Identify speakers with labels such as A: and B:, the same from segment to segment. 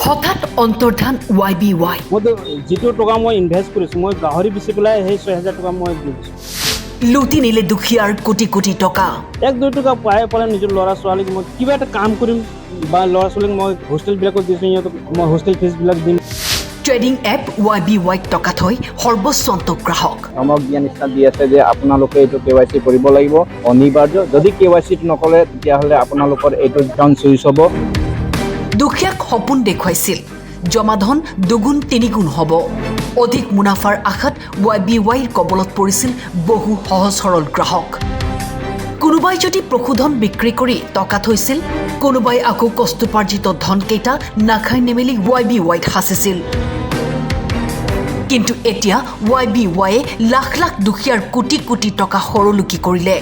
A: হঠাৎ অন্তৰ্ধান YBY
B: মই যিটো টকা মই ইনভেষ্ট কৰিছোঁ মই গাহৰি বেচি পেলাই সেই ৬,০০০ টকা মই দিছোঁ।
A: লুটি নিলে দুখীয়াৰ কোটি কোটি টকা।
B: ১-২ টকা পাই পেলাই নিজৰ ল'ৰা ছোৱালীক মই কিবা এটা কাম কৰিম বা ল'ৰা ছোৱালীক মই হোষ্টেলবিলাকত দিছোঁ, সিহঁতক মই হোষ্টেল ফিজবিলাক দিম।
A: ট্ৰেডিং এপ YBY টকা থৈ সৰ্বোচ্চ গ্ৰাহক
C: ধমক দিয়া নিচিনা দি আছে যে আপোনালোকে এইটো KYC কৰিব লাগিব, অনিবাৰ্য। যদি KYC নকৰে তেতিয়াহ'লে আপোনালোকৰ এইটো একাউণ্ট চুইচ হ'ব।
A: দুখীয়াক সপোন দেখুৱাইছিল, জমাধন দুগুণ তিনিগুণ হ'ব। অধিক মুনাফাৰ আশাত YBYৰ কবলত পৰিছিল বহু সহজ সৰল গ্ৰাহক। কোনোবাই যদি পশুধন বিক্ৰী কৰি টকা থৈছিল, কোনোবাই আকৌ কষ্টোপাৰ্জিত ধনকেইটা নাখাই নেমেলি YBYত সাঁচিছিল। কিন্তু এতিয়া YBYয়ে লাখ লাখ দুখীয়াৰ কোটি কোটি টকা সৰলুকি কৰিলে।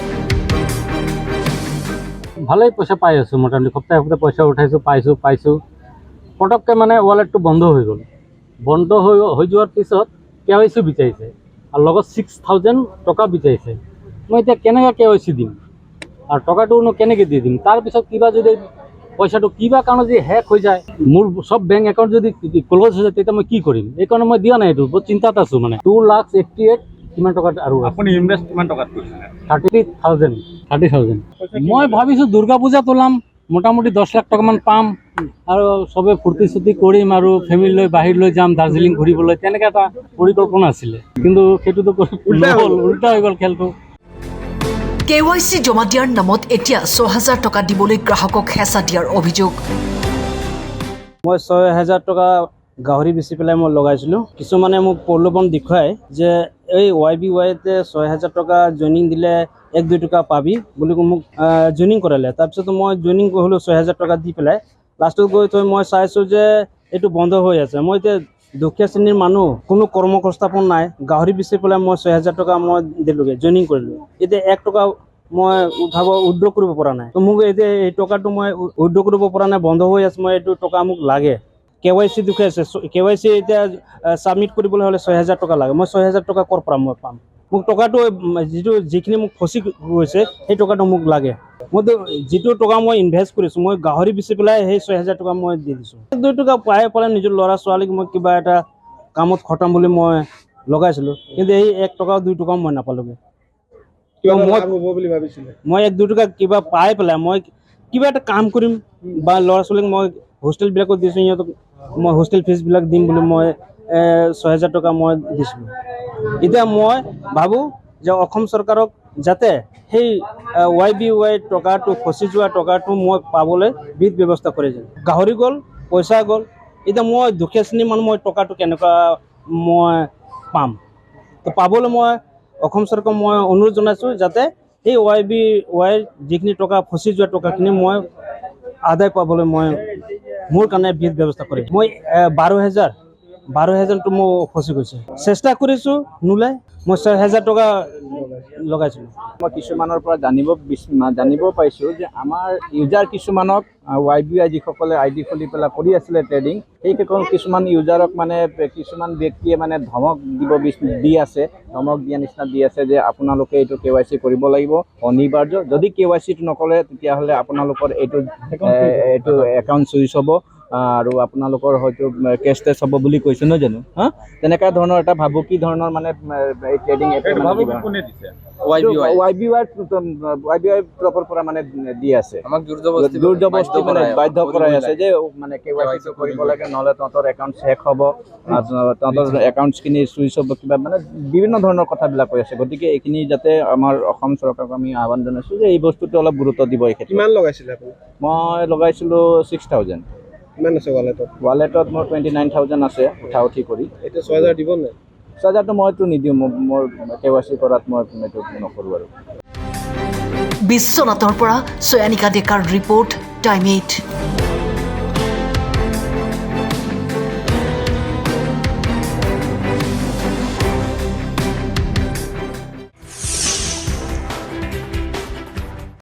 D: ভালেই পইচা পাই আছোঁ, মোটামুটি সপ্তাহে সপ্তাহে পইচা উঠাইছোঁ, পাইছোঁ। পটককৈ মানে ৱালেটটো বন্ধ হৈ গ'ল। বন্ধ হৈ যোৱাৰ পিছত KYC বিচাৰিছে আৰু লগত 6,000 টকা বিচাৰিছে। মই এতিয়া কেনেকৈ KYC দিম আৰু টকাটোনো কেনেকৈ দি দিম? তাৰপিছত কিবা যদি পইচাটো কিবা কাৰণত যদি হেক হৈ যায়, মোৰ চব বেংক একাউণ্ট যদি ক্ল'জ হৈ যায়, তেতিয়া মই কি কৰিম? এইকাৰণে মই দিয়া নাই, এইটো বহুত চিন্তাত আছোঁ। মানে 2,88,000 কিমান টকাত আৰু
E: আপুনি ইনভেষ্ট কিমান টকাত কৰিছিলে?
D: 30,000। মই ভাবিছোঁ দুৰ্গা পূজাত ওলাম, মোটামুটি 10 লাখ টকামান পাম আৰু চবে ফূৰ্তি চূৰ্তি কৰিম আৰু ফেমিলি লৈ বাহিৰ লৈ যাম দাৰ্জিলিং ঘূৰিবলৈ, তেনেকৈ এটা পৰিকল্পনা আছিলে। কিন্তু সেইটোতো উল্টা হৈ গ'ল খেলটো।
A: KYC জমা দিয়াৰ নামত এতিয়া 6,000 টকা দিবলৈ গ্ৰাহকক হেঁচা দিয়াৰ অভিযোগ।
B: মই ৬,০০০ টকা গাহৰি বেচি পেলাই মই লগাইছিলোঁ। কিছুমানে মোক প্ৰলোভন দেখুৱাই যে এই YBYতে ৬,০০০ টকা জইনিং দিলে ১-২ টকা পাবি বুলি মোক জইনিং কৰালে। তাৰপিছত মই জইনিং কৰিলোঁ ৬,০০০ টকা দি পেলাই। লাষ্টত গৈ থৈ মই চাইছোঁ যে এইটো বন্ধ হৈ আছে। মই এতিয়া দুখীয়া শ্ৰেণীৰ মানুহ, কোনো কৰ্ম সংস্থাপন নাই, গাহৰি বেচি পেলাই মই ৬,০০০ টকা মই দিলোঁগৈ, জইনিং কৰিলোঁ। এতিয়া 1 টকা মই উইথড্ৰ কৰিব পৰা নাই। তো মোক এতিয়া এই টকাটো মই উইথড্ৰ কৰিব পৰা নাই, বন্ধ হৈ আছে। মই এইটো টকা মোক লাগে। KYC দেখুৱাইছে, KYC এতিয়া ছাবমিট কৰিবলৈ হ'লে ৬,০০০ টকা লাগে। মই ৬,০০০ টকা ক'ৰ পৰা মই পাম? মোক টকাটো যিখিনি মোক ফচি গৈছে সেই টকাটো মোক লাগে। মইতো যিটো টকা মই ইনভেষ্ট কৰিছোঁ মই গাহৰি বেচি পেলাই সেই ৬,০০০ টকা মই দি দিছোঁ। ১-২ টকা পাই পেলাই নিজৰ ল'ৰা ছোৱালীক মই কিবা এটা কামত খটাম বুলি মই লগাইছিলোঁ, কিন্তু এই 1 টকা 2 টকাও মই নাপালোঁগৈ। মই 1-2 টকা কিবা পাই পেলাই মই কিবা এটা কাম কৰিম বা ল'ৰা ছোৱালীক মই হোষ্টেলবিলাকত দিছোঁ, সিহঁতক মই হোষ্টেল ফিজবিলাক দিম বুলি মই ৬,০০০ টকা মই দিছিলোঁ। এতিয়া মই ভাবোঁ যে অসম চৰকাৰক যাতে সেই YBY টকাটো ফচি যোৱা টকাটো মই পাবলৈ বিধ ব্যৱস্থা কৰি যায়। গাহৰি গ'ল, পইচা গ'ল, এতিয়া মই দুখীয়া শ্ৰেণীৰ মানুহ, মই টকাটো কেনেকুৱা মই পাম? তো পাবলৈ মই অসম চৰকাৰক মই অনুৰোধ জনাইছোঁ যাতে এই YBY যিখিনি টকা ফচি যোৱা টকাখিনি মই আদায় পাবলৈ মই মোৰ কাৰণে বিধ ব্যৱস্থা কৰিম। মই 12,000টো মোৰ ফচি গৈছে, চেষ্টা কৰিছোঁ নোলায়। মই ৬,০০০ টকা লগাইছিলোঁ।
C: মই কিছুমানৰ পৰা জানিব পাইছোঁ যে আমাৰ ইউজাৰ কিছুমানক YBY যিসকলে ID খুলি পেলাই কৰি আছিলে ট্ৰেডিং, সেই কিছুমান ইউজাৰক মানে কিছুমান ব্যক্তিয়ে মানে ধমক দি আছে, ধমক দিয়া নিচিনা দি আছে যে আপোনালোকে এইটো KYC কৰিব লাগিব, অনিবাৰ্য। যদি KYC নকৰে তেতিয়াহ'লে আপোনালোকৰ এইটো একাউণ্ট চুইচ হ'ব আৰু আপোনালোকৰ হয়তো কেছ টেছ হ'ব বুলি কৈছে, নহয় জানো? তেনেকুৱা ধৰণৰ এটা ভাবুকি ধৰণৰ মানে এই ট্ৰেডিং YBY তৰফৰ পৰা মানে দি আছে, আমাক জোৰ-জবৰদস্তি মানে বাধ্য কৰাই আছে যে মানে KYC কৰিব লাগে, নহ'লে তহঁতৰ একাউণ্ট চেক হ'ব, তহঁতৰ একাউণ্টছখিনি চুইচ হ'ব, কিবা মানে বিভিন্ন ধৰণৰ কথাবিলাক কৈ আছে। গতিকে এইখিনি যাতে আমাৰ অসম চৰকাৰক আমি আহ্বান জনাইছোঁ যে এই বস্তুটো অলপ গুৰুত্ব দিব। এই ক্ষেত্ৰত
E: কিমান লগাইছিলে আপুনি?
C: মই লগাইছিলোঁ 6,000।
E: কিমান আছে
C: ৱালেটত মোৰ 29,000 আছে উঠি কৰি।
E: এতিয়া 6,000 দিব নাই?
C: 6,000টো মইতো নিদিওঁ, মোৰ KYC কৰাত মই এইটো নকৰোঁ আৰু।
A: বিশ্বনাথৰ পৰা ছয়ানিকা ডেকাৰ ৰিপৰ্ট, টাইম 8।